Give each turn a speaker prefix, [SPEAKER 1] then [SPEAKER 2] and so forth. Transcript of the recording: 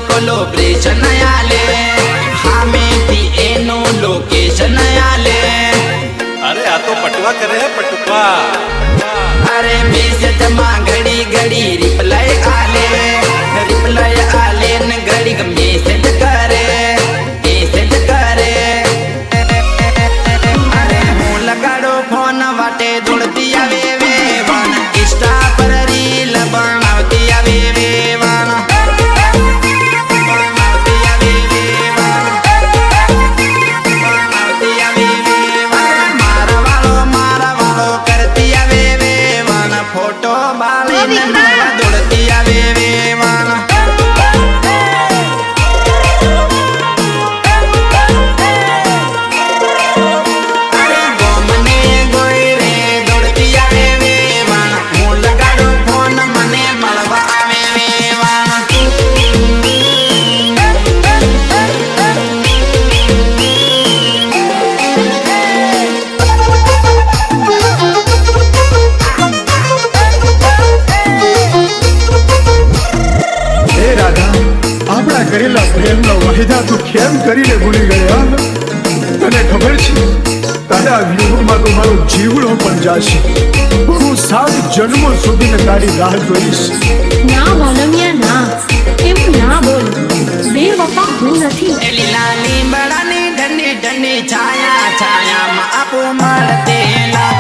[SPEAKER 1] Collaboration आले हमें एनो location आले।
[SPEAKER 2] अरे आ तो पटवा करे पटवा।
[SPEAKER 1] अरे मैसेज मा घड़ी घड़ी रिप्लाई आले न घड़ी मैसेज करे अरे हूँ लगाड़ो फोन वाटे दौड़ती आवे वे वन इंस्टा पर रील बनावती आवे वे वन फोटो बाले दौड़ती आवे वे वन। अरे गोमने गोई रे दौड़ती आवे वे वन हूँ लगाड़ो फोन मने मलवा आवे वे वन।
[SPEAKER 3] આપણા કરેલા પ્રેમનો વાયદા તું કેમ કરીને ભૂલી ગયા? તને ખબર છે તારા વિયોગમાં તો મારો જીવડો પણ જાશે। હું 7 જન્મો સુધી તારી રાહ જોઈશ।
[SPEAKER 4] ના વાલમિયા ના, એમ ના બોલ, બેવફા હું નથી।
[SPEAKER 1] એલી લાલી બળાની ઠંડી ઠંડી છાયા છાયા માં આપો મળતે લા